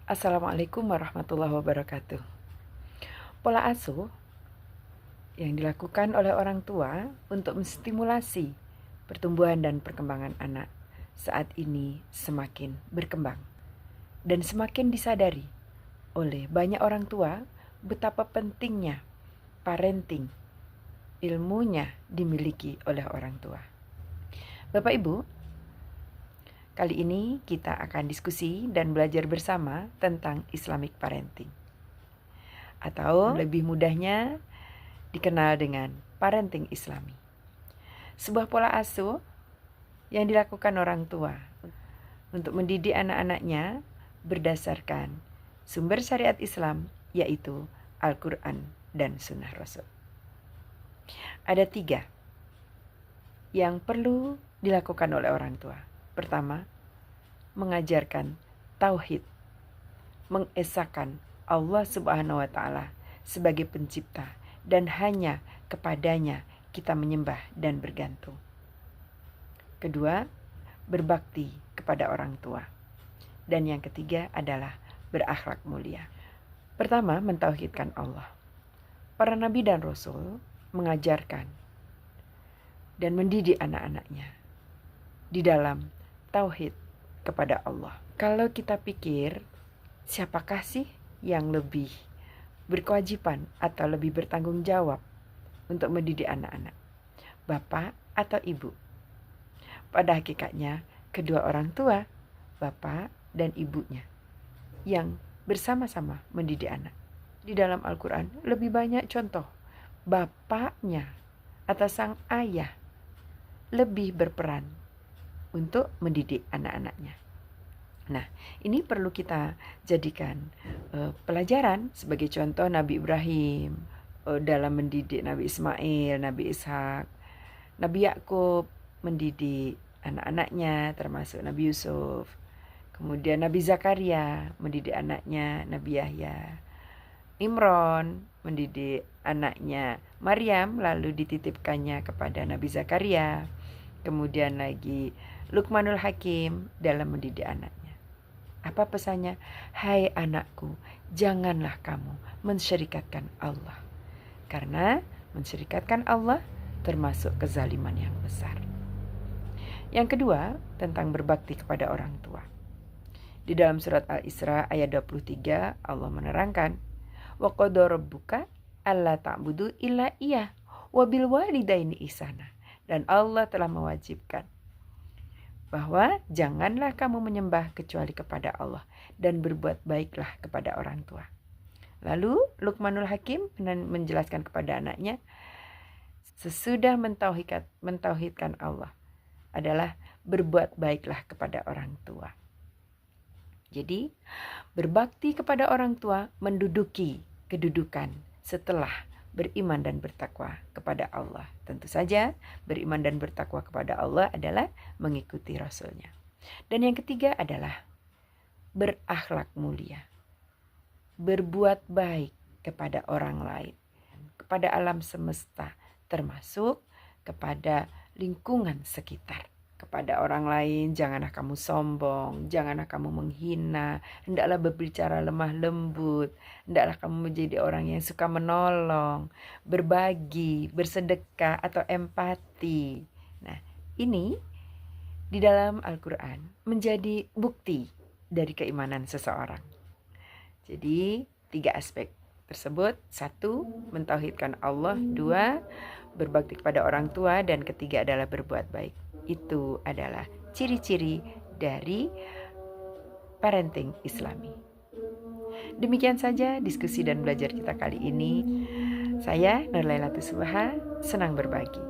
Assalamualaikum warahmatullahi wabarakatuh. Pola asuh yang dilakukan oleh orang tua untuk menstimulasi pertumbuhan dan perkembangan anak saat ini semakin berkembang dan semakin disadari oleh banyak orang tua betapa pentingnya parenting, ilmunya dimiliki oleh orang tua. Bapak Ibu, kali ini kita akan diskusi dan belajar bersama tentang Islamic parenting. Atau lebih mudahnya dikenal dengan parenting Islami. Sebuah pola asuh yang dilakukan orang tua untuk mendidik anak-anaknya berdasarkan sumber syariat Islam, yaitu Al-Quran dan Sunnah Rasul. Ada 3 yang perlu dilakukan oleh orang tua. Pertama, mengajarkan tauhid, mengesahkan Allah Subhanahu wa Ta'ala sebagai pencipta dan hanya kepadanya kita menyembah dan bergantung. Kedua, berbakti kepada orang tua. Dan yang ketiga adalah berakhlak mulia. Pertama, mentauhidkan Allah. Para nabi dan rasul mengajarkan dan mendidik anak-anaknya di dalam tauhid kepada Allah. Kalau kita pikir, siapakah sih yang lebih berkewajiban atau lebih bertanggung jawab untuk mendidik anak-anak? Bapak atau ibu? Pada hakikatnya, kedua orang tua, bapak dan ibunya, yang bersama-sama mendidik anak. Di dalam Al-Quran lebih banyak contoh bapaknya atau sang ayah lebih berperan untuk mendidik anak-anaknya. Nah, ini perlu kita jadikan pelajaran sebagai contoh Nabi Ibrahim dalam mendidik Nabi Ismail, Nabi Ishak, Nabi Yakub mendidik anak-anaknya termasuk Nabi Yusuf. Kemudian Nabi Zakaria mendidik anaknya Nabi Yahya. Imron mendidik anaknya Maryam lalu dititipkannya kepada Nabi Zakaria. Kemudian lagi Luqmanul Hakim dalam mendidik anaknya. Apa pesannya? Hai anakku, janganlah kamu mensyirikatkan Allah. Karena mensyirikatkan Allah termasuk kezaliman yang besar. Yang kedua, tentang berbakti kepada orang tua. Di dalam surat Al-Isra ayat 23, Allah menerangkan, wa qada rabbuka alla ta'budu illa iyyah wa bil walidaini ihsana. Dan Allah telah mewajibkan bahwa janganlah kamu menyembah kecuali kepada Allah dan berbuat baiklah kepada orang tua. Lalu Luqmanul Hakim menjelaskan kepada anaknya, sesudah mentauhidkan Allah adalah berbuat baiklah kepada orang tua. Jadi berbakti kepada orang tua menduduki kedudukan setelah beriman dan bertakwa kepada Allah. Tentu saja beriman dan bertakwa kepada Allah adalah mengikuti Rasulnya. Dan yang ketiga adalah berakhlak mulia. Berbuat baik kepada orang lain, kepada alam semesta, termasuk kepada lingkungan sekitar. Kepada orang lain, janganlah kamu sombong, janganlah kamu menghina, hendaklah berbicara lemah lembut, hendaklah kamu menjadi orang yang suka menolong, berbagi, bersedekah atau empati. Nah, ini di dalam Al-Quran menjadi bukti dari keimanan seseorang. Jadi 3 aspek tersebut, 1, mentauhidkan Allah, 2, berbakti kepada orang tua, dan ketiga adalah berbuat baik. Itu adalah ciri-ciri dari parenting Islami. Demikian saja diskusi dan belajar kita kali ini. Saya Nur Lailatul Subha, senang berbagi.